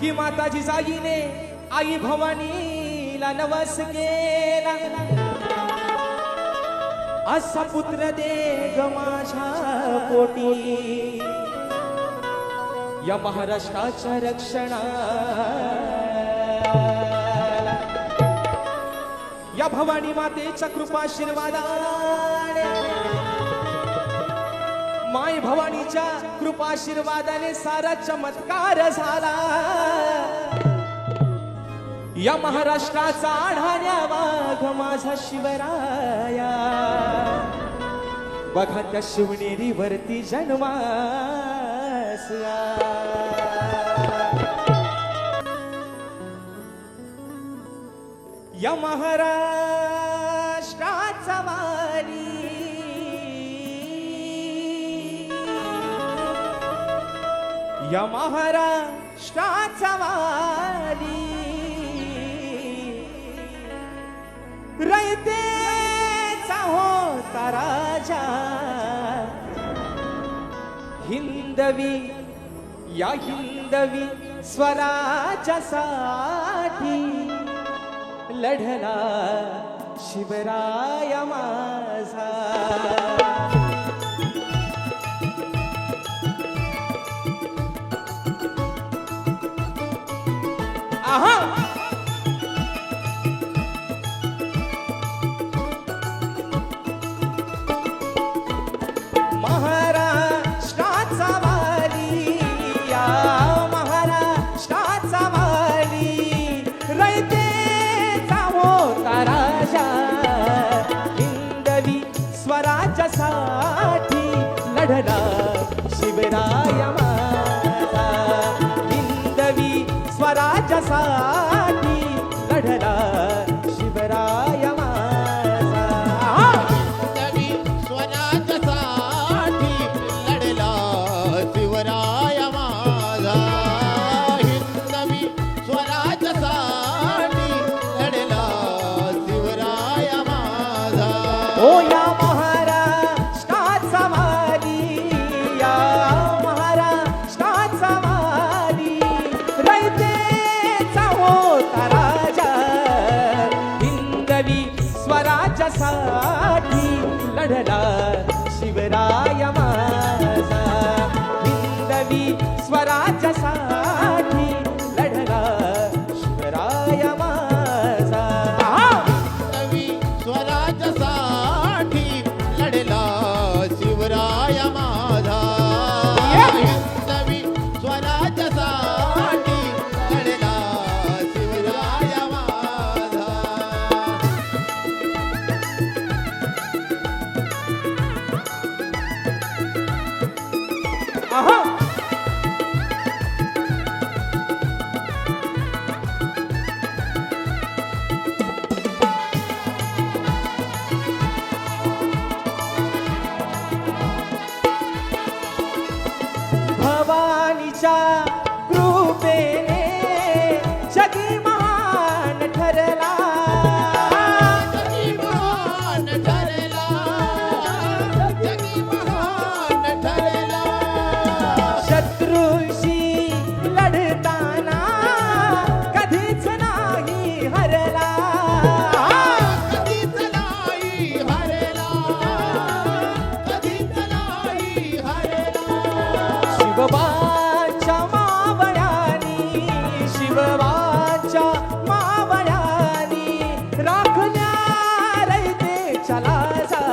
की माता जिजाईने आई भवानीला नवस केला, असा पुत्र दे ग माझ्या पोटी, या महाराष्ट्राच्या रक्षणाला, या भवानी मातेच्या कृपाशीर्वादाने, माय भवानीच्या कृपाशीर्वादाने सारा चमत्कार झाला, या महाराष्ट्राचा आढाण्या वाघ माझा शिवराया, बघा त्या शिवनेरीवरती जन्मास या महाराष्ट्राचा वाली, या महाराष्ट्राचा वाली, रयतेचा होता राजा, हिंदवी या हिंदवी स्वराज्यासाठी लढला शिवराय माझा, आहा महाराष्ट्राचा वाली, या महाराष्ट्राचा वाली, रयतेचा होता राजा, हिंदवी स्वराज्यासाठी लढला शिवराय माझा, हिंदवी स्वराज्यासाठी लढला शिवराय माझा, हिंदवी स्वराज्यासाठी लढला शिवराय माझा, हिंदवी स्वराज्यासाठी लढला शिवराय माझा. ओ या महाराष्ट्राचा वाली, या महाराष्ट्राचा वाली, रयतेचा होता राजा, हिंदवी स्वराज्यासाठी लढला शिवराय माझा, हिंदवी स्वराज्यासाठी लढला शिवराय माझा, हिंदवी स्वराज्यासाठी लढला शिवराय माझा, हिंदवी स्वराज्यासाठी लढला शिवराय माझा. आहा भवानीच्या कृपेने जगी महान ठरला, जगी महान ठरला, जगी महान ठरला, शत्रूशी लढताना कधीच नाही हरला, कधीच नाही हरला, कधीच नाही हरला. शिवबाच्या मावळ्यानी, शिवबाच्या मावळ्यानी राखल्या रयतेच्या लाजा,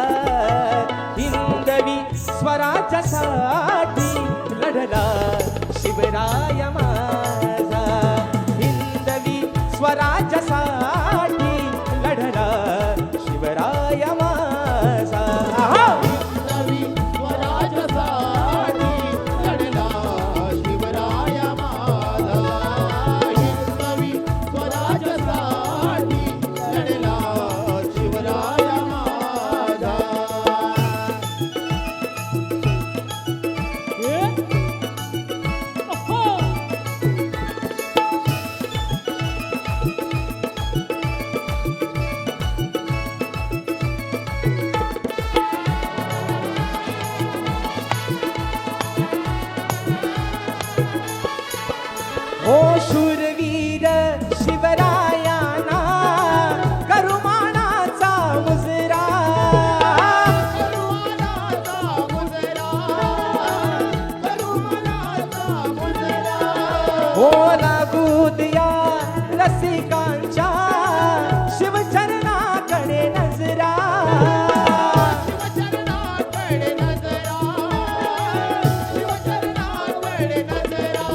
हिंदवी स्वराज्यासाठी लढला शिवराय माझा, हिंदवी स्वराज्यासाठी लढला शिवराय माझा, हिंदवी स्वराज्यासाठी लढला शिवराय माझा, हिंदवी स्वराज्यासाठी लढला शिवराय माझा. शूरवीर शिवरायांना करुमानाचा मुजरा करुणाचा मुजरा, करुणाचा मुजरा. हो लागू द्या रसिकांच्या शिवचरणाकडे नजरा शिवचरणाकडे नजरा, शिवचरणाकडे नजरा.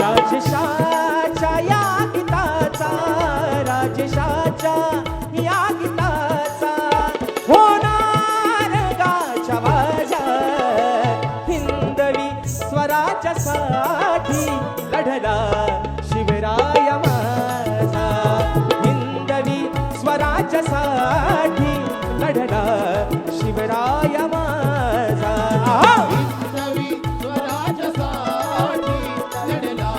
राजशाच्या या गीताचा राजशाच्या या गीताचा होणार गाच्या वाजा हिंदवी स्वराज्यासाठी लढला शिवराय माझा हिंदवी स्वराज्यासाठी लढला शिवराय माझा हिंदवी स्वराज्यासाठी लढला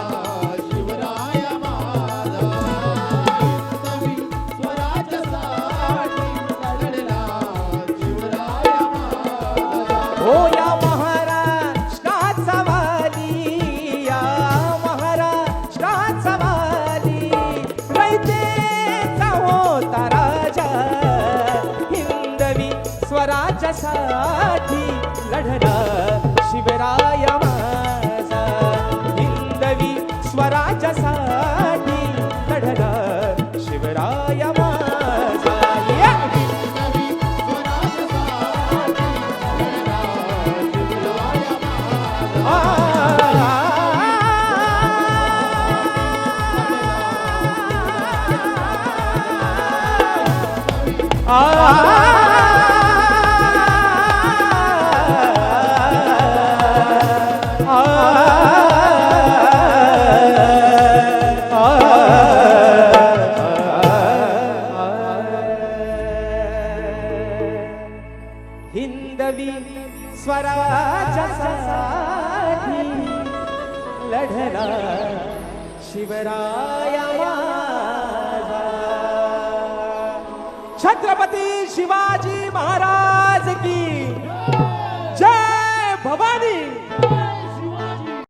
शिवराय माझा. हिंदवी स्वराज्यासाठी लढला शिवराय माझा. हो या महाराष्ट्राचा वाली या महाराष्ट्राचा वाली रयतेचा होता राजा हिंदवी स्वराज्यासाठी लढला शिवराय माझा हिंदवी स्वराज्यासाठी लढला शिवराय माझा या! हिंदवी स्वराज्यासाठी लढला शिवराय माझा. हिंदवी स्वराज्यासाठी लढला शिवराय माझा. छत्रपती शिवाजी महाराज की